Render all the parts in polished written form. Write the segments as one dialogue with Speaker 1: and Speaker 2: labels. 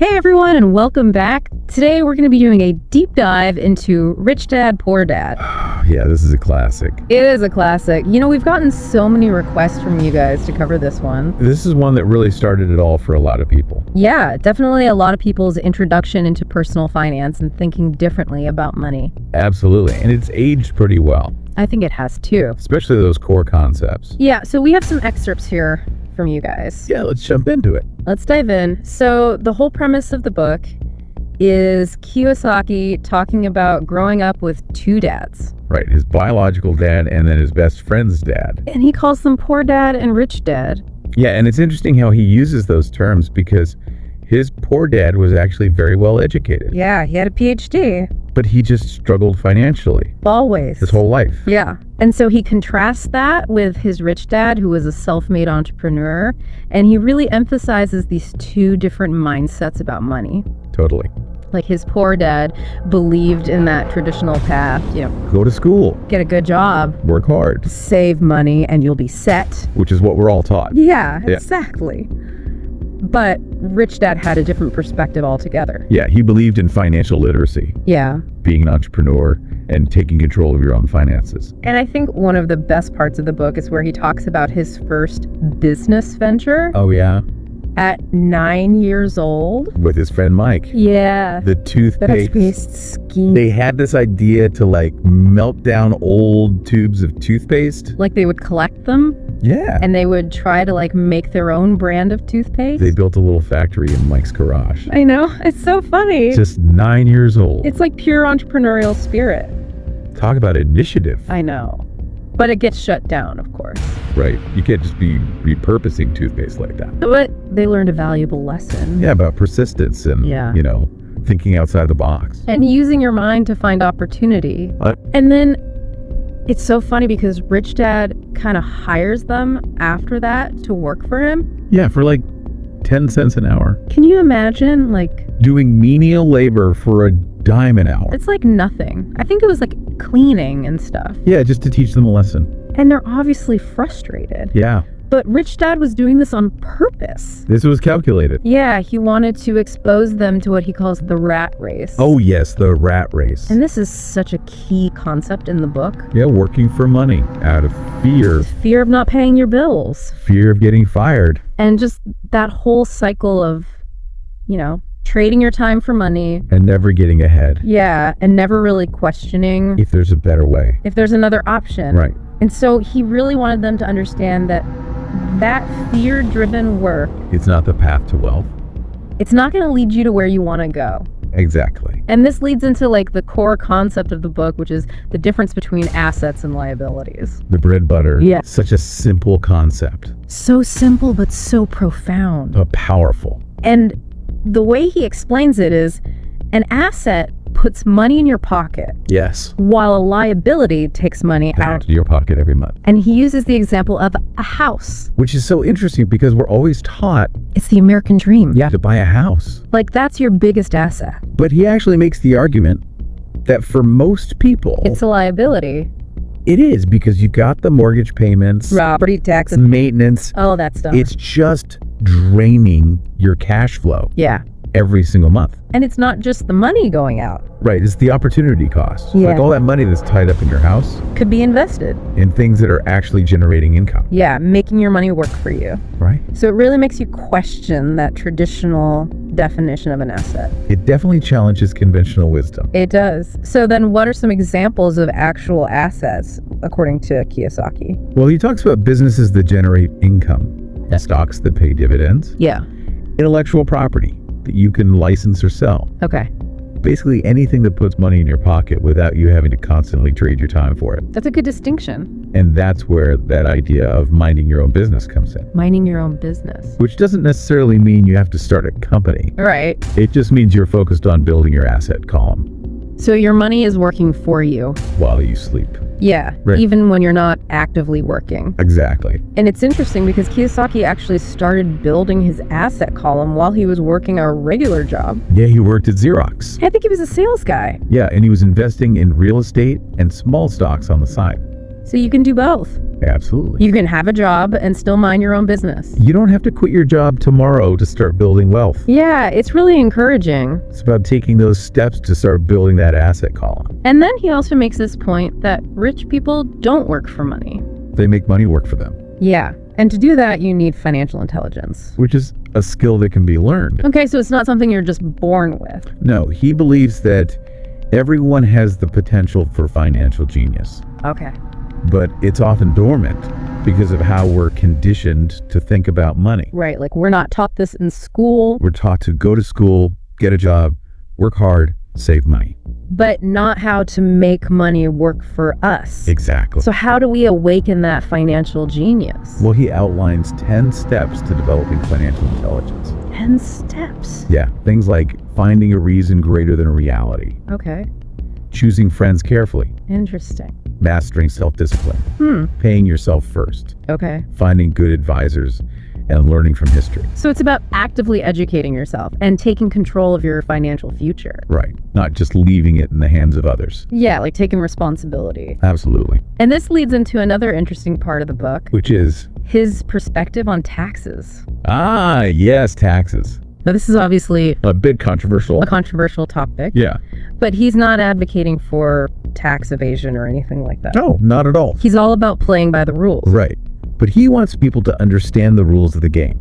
Speaker 1: Hey everyone, and welcome back. Today we're going to be doing a deep dive into Rich Dad, Poor Dad.
Speaker 2: Yeah, this is a classic.
Speaker 1: It is a classic. You know, we've gotten so many requests from you guys to cover this one.
Speaker 2: This is one that really started it all for a lot of people.
Speaker 1: Yeah, definitely a lot of people's introduction into personal finance and thinking differently about money.
Speaker 2: Absolutely. And it's aged pretty well,
Speaker 1: I think it has too.
Speaker 2: especially those core concepts.
Speaker 1: Yeah, so we have some excerpts here from you guys.
Speaker 2: Yeah, let's jump into it.
Speaker 1: Let's dive in. So the whole premise of the book is Kiyosaki talking about growing up with two dads.
Speaker 2: Right, his biological dad and then his best friend's dad.
Speaker 1: And he calls them poor dad and rich dad.
Speaker 2: Yeah, and it's interesting how he uses those terms because his poor dad was actually very well educated,
Speaker 1: Yeah, he had a PhD.
Speaker 2: but he just struggled financially
Speaker 1: Always.
Speaker 2: his whole life.
Speaker 1: Yeah. And so he contrasts that with his rich dad, who was a self-made entrepreneur. And he really emphasizes these two different mindsets about money.
Speaker 2: Totally.
Speaker 1: Like his poor dad believed in that traditional path,
Speaker 2: Go to school,
Speaker 1: get a good job,
Speaker 2: work hard,
Speaker 1: save money, and you'll be set.
Speaker 2: which is what we're all taught.
Speaker 1: Yeah,
Speaker 2: Yeah.
Speaker 1: exactly. But rich dad had a different perspective altogether.
Speaker 2: Yeah, he believed in financial literacy,
Speaker 1: Yeah.
Speaker 2: being an entrepreneur and taking control of your own finances.
Speaker 1: And I think one of the best parts of the book is where he talks about his first business venture
Speaker 2: Oh yeah,
Speaker 1: at 9 years old.
Speaker 2: with his friend Mike.
Speaker 1: Yeah.
Speaker 2: The toothpaste.
Speaker 1: scheme.
Speaker 2: They had this idea to melt down old tubes of toothpaste.
Speaker 1: Like they would collect them
Speaker 2: Yeah.
Speaker 1: and they would try to make their own brand of toothpaste.
Speaker 2: They built a little factory in Mike's garage.
Speaker 1: I know. It's so funny.
Speaker 2: Just 9 years old.
Speaker 1: It's like pure entrepreneurial spirit.
Speaker 2: Talk about initiative.
Speaker 1: I know. But it gets shut down, of course.
Speaker 2: Right. You can't just be repurposing toothpaste like that.
Speaker 1: But they learned a valuable lesson.
Speaker 2: Yeah, about persistence and,
Speaker 1: Yeah.
Speaker 2: thinking outside the box.
Speaker 1: And using your mind to find opportunity.
Speaker 2: What?
Speaker 1: And then it's so funny because Rich Dad kind of hires them after that to work for him.
Speaker 2: Yeah, for 10 cents an hour.
Speaker 1: Can you imagine?
Speaker 2: Doing menial labor for a dime an hour.
Speaker 1: It's like nothing. I think it was cleaning and stuff.
Speaker 2: Yeah, just to teach them a lesson.
Speaker 1: And they're obviously frustrated.
Speaker 2: Yeah,
Speaker 1: But Rich Dad was doing this on purpose.
Speaker 2: this was calculated.
Speaker 1: Yeah, he wanted to expose them to what he calls the rat race.
Speaker 2: Oh yes, the rat race.
Speaker 1: And this is such a key concept in the book.
Speaker 2: Yeah, working for money out of fear
Speaker 1: Fear of not paying your bills.
Speaker 2: fear of getting fired.
Speaker 1: And just that whole cycle of, trading your time for money.
Speaker 2: And never getting ahead.
Speaker 1: Yeah, and never really questioning
Speaker 2: If there's a better way.
Speaker 1: if there's another option.
Speaker 2: Right.
Speaker 1: And so he really wanted them to understand that fear-driven work,
Speaker 2: It's not the path to wealth.
Speaker 1: it's not going to lead you to where you want to go.
Speaker 2: Exactly.
Speaker 1: And this leads into the core concept of the book, which is the difference between assets and liabilities.
Speaker 2: The bread and butter.
Speaker 1: Yeah.
Speaker 2: Such a simple concept,
Speaker 1: So simple, but so profound.
Speaker 2: but powerful.
Speaker 1: And the way he explains it is an asset puts money in your pocket,
Speaker 2: Yes.
Speaker 1: while a liability takes money
Speaker 2: Down
Speaker 1: out.
Speaker 2: to your pocket every month.
Speaker 1: And he uses the example of a house.
Speaker 2: Which is so interesting because we're always taught,
Speaker 1: It's the American dream.
Speaker 2: to buy a house.
Speaker 1: That's your biggest asset.
Speaker 2: But he actually makes the argument that for most people,
Speaker 1: It's a liability.
Speaker 2: it is because you got the mortgage payments,
Speaker 1: Property taxes,
Speaker 2: maintenance.
Speaker 1: all that stuff.
Speaker 2: It's just draining your cash flow
Speaker 1: Yeah.
Speaker 2: every single month.
Speaker 1: And it's not just the money going out.
Speaker 2: Right. It's the opportunity cost.
Speaker 1: Yeah.
Speaker 2: All that money that's tied up in your house
Speaker 1: Could be invested.
Speaker 2: in things that are actually generating income.
Speaker 1: Yeah, making your money work for you.
Speaker 2: Right.
Speaker 1: So it really makes you question that traditional definition of an asset.
Speaker 2: It definitely challenges conventional wisdom.
Speaker 1: It does. So then what are some examples of actual assets, according to Kiyosaki?
Speaker 2: Well, he talks about businesses that generate income, stocks that pay dividends,
Speaker 1: Yeah.
Speaker 2: intellectual property that you can license or sell.
Speaker 1: Okay.
Speaker 2: Basically anything that puts money in your pocket without you having to constantly trade your time for it.
Speaker 1: That's a good distinction.
Speaker 2: And that's where that idea of minding your own business comes in.
Speaker 1: Minding your own business.
Speaker 2: Which doesn't necessarily mean you have to start a company.
Speaker 1: Right.
Speaker 2: It just means you're focused on building your asset column
Speaker 1: So your money is working for you.
Speaker 2: while you sleep.
Speaker 1: Yeah.
Speaker 2: Right.
Speaker 1: Even when you're not actively working.
Speaker 2: Exactly.
Speaker 1: And it's interesting because Kiyosaki actually started building his asset column while he was working a regular job.
Speaker 2: Yeah, he worked at Xerox.
Speaker 1: I think he was a sales guy.
Speaker 2: Yeah, and he was investing in real estate and small stocks on the side.
Speaker 1: So you can do both.
Speaker 2: Absolutely.
Speaker 1: You can have a job and still mind your own business.
Speaker 2: You don't have to quit your job tomorrow to start building wealth.
Speaker 1: Yeah, it's really encouraging.
Speaker 2: It's about taking those steps to start building that asset column.
Speaker 1: And then he also makes this point that rich people don't work for money.
Speaker 2: They make money work for them.
Speaker 1: Yeah. And to do that, you need financial intelligence.
Speaker 2: Which is a skill that can be learned.
Speaker 1: Okay, so it's not something you're just born with.
Speaker 2: No, he believes that everyone has the potential for financial genius.
Speaker 1: Okay.
Speaker 2: But it's often dormant because of how we're conditioned to think about money.
Speaker 1: Right, like we're not taught this in school.
Speaker 2: We're taught to go to school, get a job, work hard, save money.
Speaker 1: But not how to make money work for us.
Speaker 2: Exactly.
Speaker 1: So how do we awaken that financial genius?
Speaker 2: Well, he outlines 10 steps to developing financial intelligence.
Speaker 1: 10 steps.
Speaker 2: Yeah, things like finding a reason greater than a reality,
Speaker 1: Okay,
Speaker 2: choosing friends carefully,
Speaker 1: interesting.
Speaker 2: mastering self-discipline, paying yourself first,
Speaker 1: Okay.
Speaker 2: finding good advisors, and learning from history.
Speaker 1: So it's about actively educating yourself and taking control of your financial future.
Speaker 2: Right. Not just leaving it in the hands of others.
Speaker 1: Yeah, like taking responsibility.
Speaker 2: Absolutely.
Speaker 1: And this leads into another interesting part of the book,
Speaker 2: Which is,
Speaker 1: his perspective on taxes.
Speaker 2: yes, taxes.
Speaker 1: Now, this is obviously
Speaker 2: A bit controversial.
Speaker 1: a controversial topic,
Speaker 2: Yeah.
Speaker 1: but he's not advocating for tax evasion or anything like that.
Speaker 2: No, not at all.
Speaker 1: He's all about playing by the rules
Speaker 2: Right. But he wants people to understand the rules of the game.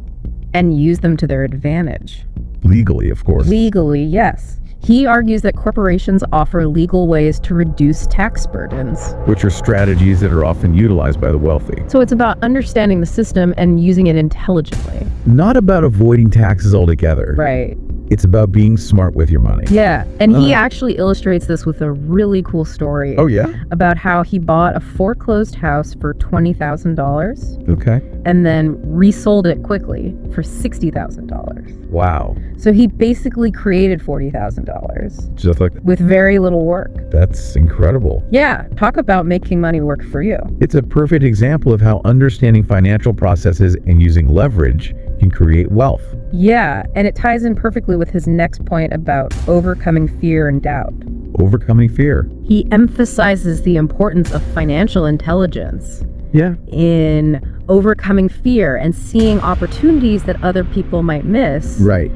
Speaker 1: and use them to their advantage.
Speaker 2: Legally, of course.
Speaker 1: Legally, yes. He argues that corporations offer legal ways to reduce tax burdens.
Speaker 2: Which are strategies that are often utilized by the wealthy.
Speaker 1: So it's about understanding the system and using it intelligently.
Speaker 2: Not about avoiding taxes altogether.
Speaker 1: Right.
Speaker 2: It's about being smart with your money.
Speaker 1: Yeah. And he actually illustrates this with a really cool story.
Speaker 2: Oh, yeah?
Speaker 1: About how he bought a foreclosed house for $20,000
Speaker 2: Okay.
Speaker 1: and then resold it quickly for $60,000.
Speaker 2: Wow.
Speaker 1: So he basically created $40,000
Speaker 2: Just like
Speaker 1: with very little work.
Speaker 2: that's incredible.
Speaker 1: Yeah, talk about making money work for you.
Speaker 2: It's a perfect example of how understanding financial processes and using leverage can create wealth.
Speaker 1: Yeah, and it ties in perfectly with his next point about overcoming fear and doubt.
Speaker 2: Overcoming fear.
Speaker 1: He emphasizes the importance of financial intelligence
Speaker 2: Yeah.
Speaker 1: in overcoming fear and seeing opportunities that other people might miss
Speaker 2: Right.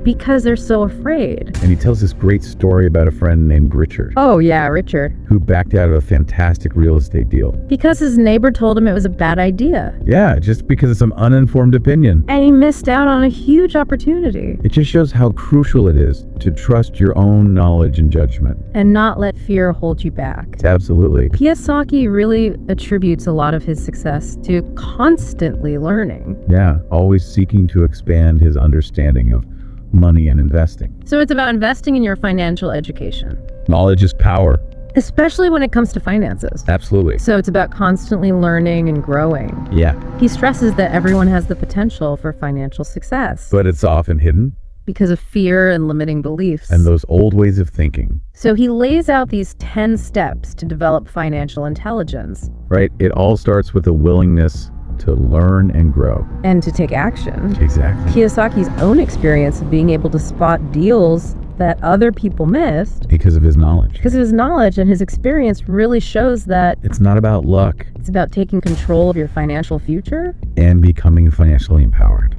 Speaker 1: because they're so afraid.
Speaker 2: And he tells this great story about a friend named Richard
Speaker 1: Oh, yeah, Richard.
Speaker 2: who backed out of a fantastic real estate deal.
Speaker 1: Because his neighbor told him it was a bad idea.
Speaker 2: Yeah, just because of some uninformed opinion.
Speaker 1: And he missed out on a huge opportunity.
Speaker 2: It just shows how crucial it is to trust your own knowledge and judgment.
Speaker 1: And not let fear hold you back.
Speaker 2: Absolutely.
Speaker 1: Kiyosaki really attributes a lot of his success to constantly learning.
Speaker 2: Yeah, always seeking to expand his understanding of money and investing.
Speaker 1: So it's about investing in your financial education,
Speaker 2: Knowledge is power.
Speaker 1: especially when it comes to finances.
Speaker 2: Absolutely.
Speaker 1: So it's about constantly learning and growing.
Speaker 2: Yeah,
Speaker 1: He stresses that everyone has the potential for financial success
Speaker 2: but it's often hidden,
Speaker 1: because of fear and limiting beliefs.
Speaker 2: and those old ways of thinking,
Speaker 1: So he lays out these 10 steps to develop financial intelligence
Speaker 2: right? It all starts with a willingness to learn and grow.
Speaker 1: and to take action.
Speaker 2: Exactly.
Speaker 1: Kiyosaki's own experience of being able to spot deals that other people missed
Speaker 2: Because of his knowledge.
Speaker 1: because of his knowledge and his experience really shows that
Speaker 2: It's not about luck
Speaker 1: it's about taking control of your financial future.
Speaker 2: and becoming financially empowered.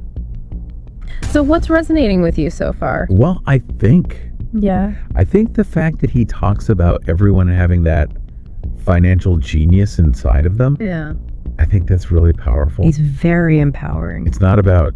Speaker 1: So what's resonating with you so far?
Speaker 2: Well, I think the fact that he talks about everyone having that financial genius inside of them,
Speaker 1: Yeah.
Speaker 2: I think that's really powerful.
Speaker 1: He's very empowering.
Speaker 2: It's not about,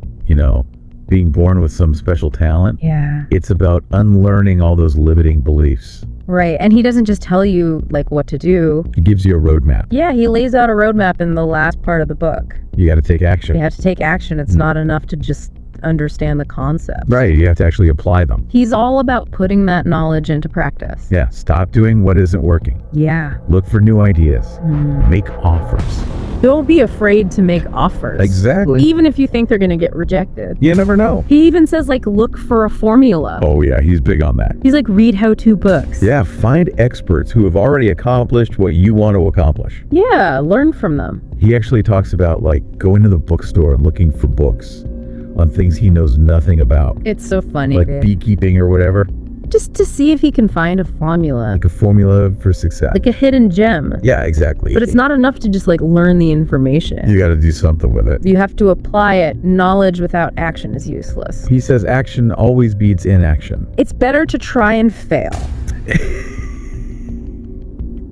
Speaker 2: being born with some special talent.
Speaker 1: Yeah.
Speaker 2: It's about unlearning all those limiting beliefs.
Speaker 1: Right. And he doesn't just tell you like what to do.
Speaker 2: He gives you a roadmap.
Speaker 1: Yeah, he lays out a roadmap in the last part of the book.
Speaker 2: You got to take action.
Speaker 1: You have to take action. It's not enough to just understand the concepts.
Speaker 2: Right. You have to actually apply them.
Speaker 1: He's all about putting that knowledge into practice.
Speaker 2: Yeah. Stop doing what isn't working.
Speaker 1: Yeah.
Speaker 2: Look for new ideas. Make offers.
Speaker 1: Don't be afraid to make offers.
Speaker 2: Exactly.
Speaker 1: Even if you think they're going to get rejected.
Speaker 2: You never know.
Speaker 1: He even says, like, look for a formula.
Speaker 2: Oh, yeah. He's big on that.
Speaker 1: He's like, read how-to books.
Speaker 2: Yeah. Find experts who have already accomplished what you want to accomplish.
Speaker 1: Yeah, learn from them.
Speaker 2: He actually talks about going to the bookstore and looking for books on things he knows nothing about,
Speaker 1: It's so funny.
Speaker 2: like beekeeping or whatever.
Speaker 1: Just to see if he can find a formula.
Speaker 2: Like a formula for success.
Speaker 1: Like a hidden gem.
Speaker 2: Yeah, exactly.
Speaker 1: But it's not enough to just like learn the information.
Speaker 2: You got to do something with it.
Speaker 1: You have to apply it. Knowledge without action is useless.
Speaker 2: He says action always beats inaction.
Speaker 1: It's better to try and fail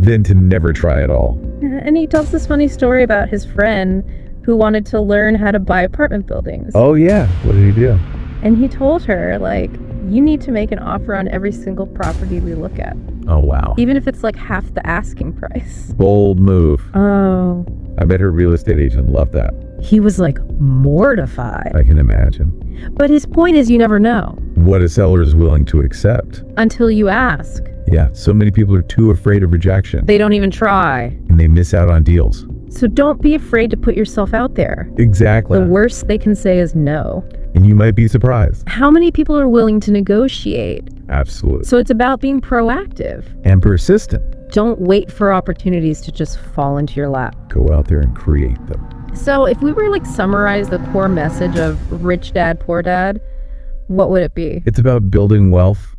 Speaker 2: than to never try at all.
Speaker 1: And he tells this funny story about his friend who wanted to learn how to buy apartment buildings.
Speaker 2: Oh, yeah. What did he do?
Speaker 1: And he told her, like, you need to make an offer on every single property we look at.
Speaker 2: Oh, wow.
Speaker 1: Even if it's like half the asking price.
Speaker 2: Bold move.
Speaker 1: Oh.
Speaker 2: I bet her real estate agent loved that.
Speaker 1: He was like mortified.
Speaker 2: I can imagine.
Speaker 1: But his point is, you never know.
Speaker 2: What a seller is willing to accept.
Speaker 1: Until you ask.
Speaker 2: Yeah, so many people are too afraid of rejection.
Speaker 1: They don't even try.
Speaker 2: And they miss out on deals.
Speaker 1: So don't be afraid to put yourself out there.
Speaker 2: Exactly.
Speaker 1: The worst they can say is no.
Speaker 2: And you might be surprised.
Speaker 1: How many people are willing to negotiate?
Speaker 2: Absolutely.
Speaker 1: So it's about being proactive.
Speaker 2: And persistent.
Speaker 1: Don't wait for opportunities to just fall into your lap.
Speaker 2: Go out there and create them.
Speaker 1: So if we were like summarize the core message of Rich Dad, Poor Dad, what would it be?
Speaker 2: It's about building wealth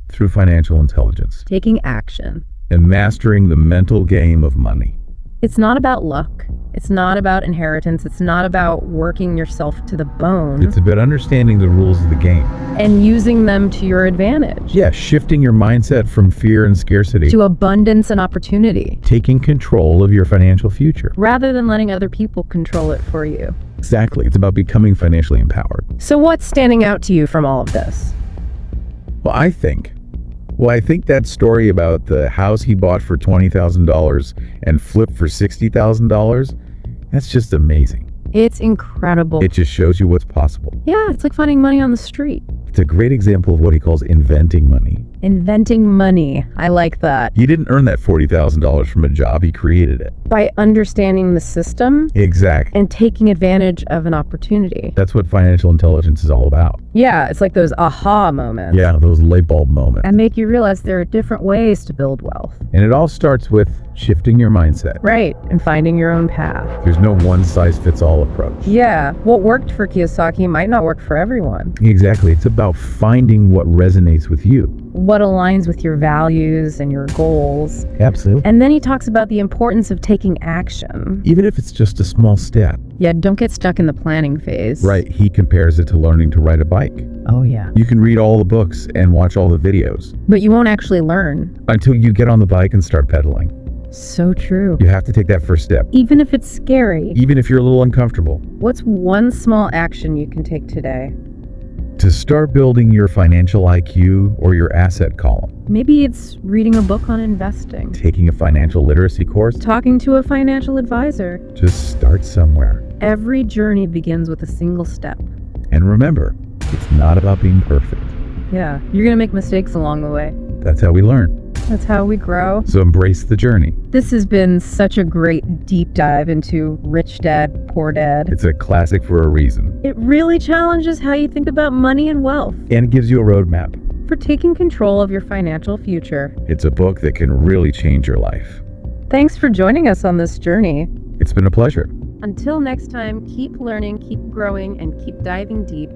Speaker 2: through financial intelligence.
Speaker 1: Taking action.
Speaker 2: And mastering the mental game of money.
Speaker 1: It's not about luck. It's not about inheritance. It's not about working yourself to the bone.
Speaker 2: It's about understanding the rules of the game.
Speaker 1: And using them to your advantage.
Speaker 2: Yeah, shifting your mindset from fear and scarcity
Speaker 1: to abundance and opportunity.
Speaker 2: Taking control of your financial future.
Speaker 1: Rather than letting other people control it for you.
Speaker 2: Exactly. It's about becoming financially empowered.
Speaker 1: So what's standing out to you from all of this?
Speaker 2: Well, I think that story about the house he bought for $20,000 and flipped for $60,000, that's just amazing.
Speaker 1: It's incredible.
Speaker 2: It just shows you what's possible.
Speaker 1: Yeah, it's like finding money on the street.
Speaker 2: It's a great example of what he calls inventing money.
Speaker 1: Inventing money. I like that.
Speaker 2: He didn't earn that $40,000 from a job. He created it.
Speaker 1: By understanding the system.
Speaker 2: Exactly.
Speaker 1: And taking advantage of an opportunity.
Speaker 2: That's what financial intelligence is all about.
Speaker 1: Yeah, it's like those aha moments.
Speaker 2: Yeah, those light bulb moments.
Speaker 1: And make you realize there are different ways to build wealth.
Speaker 2: And it all starts with shifting your mindset.
Speaker 1: Right, and finding your own path.
Speaker 2: There's no one-size-fits-all approach.
Speaker 1: Yeah, what worked for Kiyosaki might not work for everyone.
Speaker 2: Exactly. It's about finding what resonates with you.
Speaker 1: What aligns with your values and your goals.
Speaker 2: Absolutely.
Speaker 1: And then he talks about the importance of taking action.
Speaker 2: Even if it's just a small step.
Speaker 1: Yeah, don't get stuck in the planning phase.
Speaker 2: Right. He compares it to learning to ride a bike.
Speaker 1: Oh, yeah.
Speaker 2: You can read all the books and watch all the videos.
Speaker 1: But you won't actually learn.
Speaker 2: Until you get on the bike and start pedaling.
Speaker 1: So true.
Speaker 2: You have to take that first step.
Speaker 1: Even if it's scary.
Speaker 2: Even if you're a little uncomfortable.
Speaker 1: What's one small action you can take today?
Speaker 2: To start building your financial IQ or your asset column.
Speaker 1: Maybe it's reading a book on investing.
Speaker 2: Taking a financial literacy course.
Speaker 1: Talking to a financial advisor.
Speaker 2: Just start somewhere.
Speaker 1: Every journey begins with a single step.
Speaker 2: And remember, it's not about being perfect.
Speaker 1: Yeah, you're going to make mistakes along the way.
Speaker 2: That's how we learn.
Speaker 1: That's how we grow.
Speaker 2: So embrace the journey.
Speaker 1: This has been such a great deep dive into Rich Dad, Poor Dad.
Speaker 2: It's a classic for a reason.
Speaker 1: It really challenges how you think about money and wealth.
Speaker 2: And it gives you a roadmap.
Speaker 1: For taking control of your financial future.
Speaker 2: It's a book that can really change your life.
Speaker 1: Thanks for joining us on this journey.
Speaker 2: It's been a pleasure.
Speaker 1: Until next time, keep learning, keep growing, and keep diving deep.